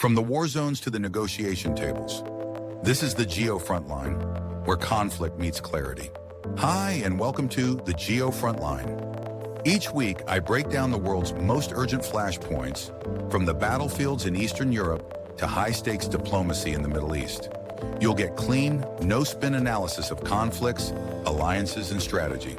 From the war zones to the negotiation tables, this is the Geo Frontline, where conflict meets clarity. Hi, and welcome to the Geo Frontline. Each week, I break down the world's most urgent flashpoints, from the battlefields in Eastern Europe to high-stakes diplomacy in the Middle East. You'll get clean, no-spin analysis of conflicts, alliances, and strategy.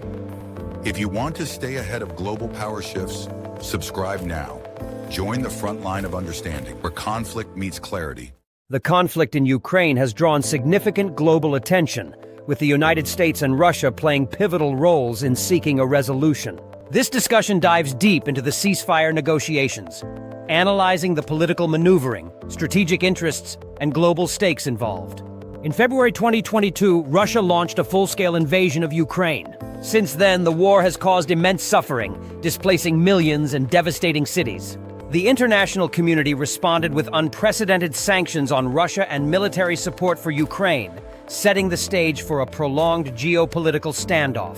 If you want to stay ahead of global power shifts, subscribe now. Join the front line of understanding, where conflict meets clarity. The conflict in Ukraine has drawn significant global attention, with the United States and Russia playing pivotal roles in seeking a resolution. This discussion dives deep into the ceasefire negotiations, analyzing the political maneuvering, strategic interests, and global stakes involved. In February 2022, Russia launched a full-scale invasion of Ukraine. Since then, the war has caused immense suffering, displacing millions and devastating cities. The international community responded with unprecedented sanctions on Russia and military support for Ukraine, setting the stage for a prolonged geopolitical standoff.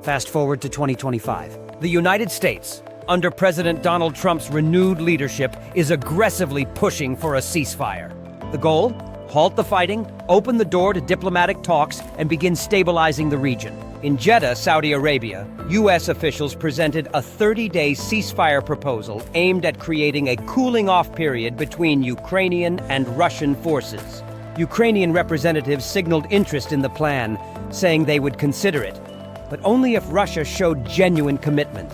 Fast forward to 2025. The United States, under President Donald Trump's renewed leadership, is aggressively pushing for a ceasefire. The goal? Halt the fighting, open the door to diplomatic talks, and begin stabilizing the region. In Jeddah, Saudi Arabia, U.S. officials presented a 30-day ceasefire proposal aimed at creating a cooling-off period between Ukrainian and Russian forces. Ukrainian representatives signaled interest in the plan, saying they would consider it, but only if Russia showed genuine commitment.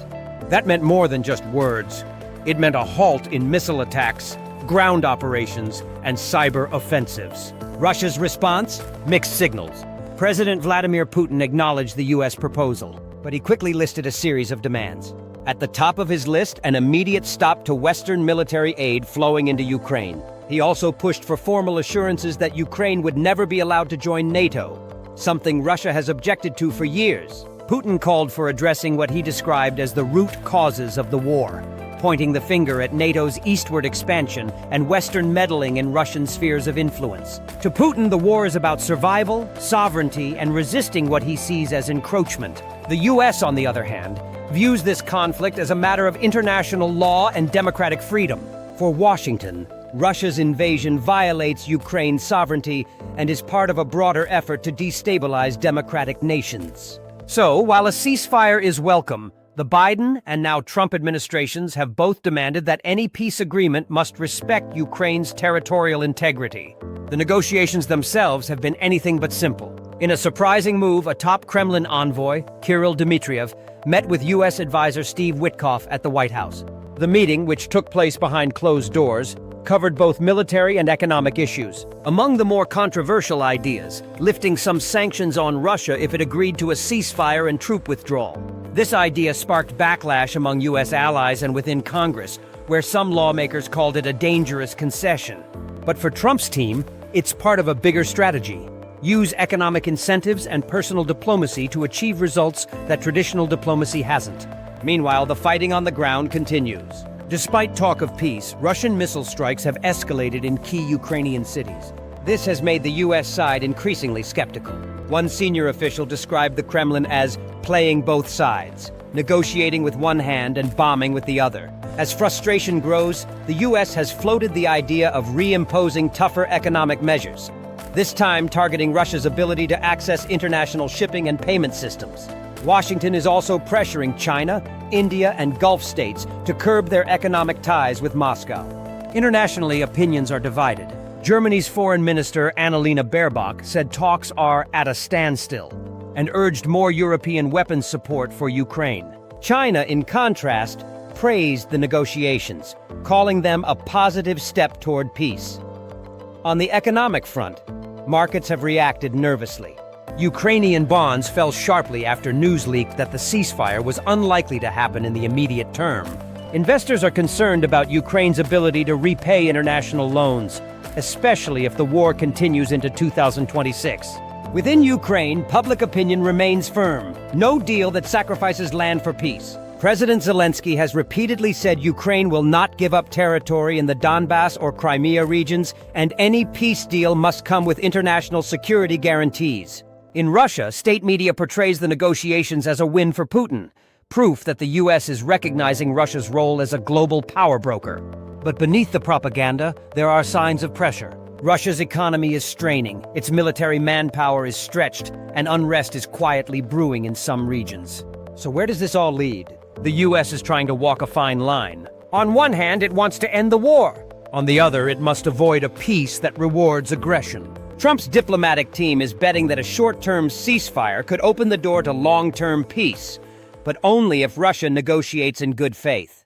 That meant more than just words. It meant a halt in missile attacks, ground operations, and cyber offensives. Russia's response? Mixed signals. President Vladimir Putin acknowledged the U.S. proposal, but he quickly listed a series of demands. At the top of his list, an immediate stop to Western military aid flowing into Ukraine. He also pushed for formal assurances that Ukraine would never be allowed to join NATO, something Russia has objected to for years. Putin called for addressing what he described as the root causes of the war, pointing the finger at NATO's eastward expansion and Western meddling in Russian spheres of influence. To Putin, the war is about survival, sovereignty, and resisting what he sees as encroachment. The U.S., on the other hand, views this conflict as a matter of international law and democratic freedom. For Washington, Russia's invasion violates Ukraine's sovereignty and is part of a broader effort to destabilize democratic nations. So, while a ceasefire is welcome, the Biden and now Trump administrations have both demanded that any peace agreement must respect Ukraine's territorial integrity. The negotiations themselves have been anything but simple. In a surprising move, a top Kremlin envoy, Kirill Dmitriev, met with U.S. advisor Steve Witkoff at the White House. The meeting, which took place behind closed doors, covered both military and economic issues. Among the more controversial ideas, lifting some sanctions on Russia if it agreed to a ceasefire and troop withdrawal. This idea sparked backlash among U.S. allies and within Congress, where some lawmakers called it a dangerous concession. But for Trump's team, it's part of a bigger strategy. Use economic incentives and personal diplomacy to achieve results that traditional diplomacy hasn't. Meanwhile, the fighting on the ground continues. Despite talk of peace, Russian missile strikes have escalated in key Ukrainian cities. This has made the U.S. side increasingly skeptical. One senior official described the Kremlin as playing both sides, negotiating with one hand and bombing with the other. As frustration grows, the U.S. has floated the idea of reimposing tougher economic measures, this time targeting Russia's ability to access international shipping and payment systems. Washington is also pressuring China, India, and Gulf states to curb their economic ties with Moscow. Internationally, opinions are divided. Germany's Foreign Minister Annalena Baerbock said talks are at a standstill and urged more European weapons support for Ukraine. China, in contrast, praised the negotiations, calling them a positive step toward peace. On the economic front, markets have reacted nervously. Ukrainian bonds fell sharply after news leaked that the ceasefire was unlikely to happen in the immediate term. Investors are concerned about Ukraine's ability to repay international loans, especially if the war continues into 2026. Within Ukraine, public opinion remains firm. No deal that sacrifices land for peace. President Zelensky has repeatedly said Ukraine will not give up territory in the Donbas or Crimea regions, and any peace deal must come with international security guarantees. In Russia, state media portrays the negotiations as a win for Putin, proof that the US is recognizing Russia's role as a global power broker. But beneath the propaganda, there are signs of pressure. Russia's economy is straining, its military manpower is stretched, and unrest is quietly brewing in some regions. So where does this all lead? The US is trying to walk a fine line. On one hand, it wants to end the war. On the other, it must avoid a peace that rewards aggression. Trump's diplomatic team is betting that a short-term ceasefire could open the door to long-term peace, but only if Russia negotiates in good faith.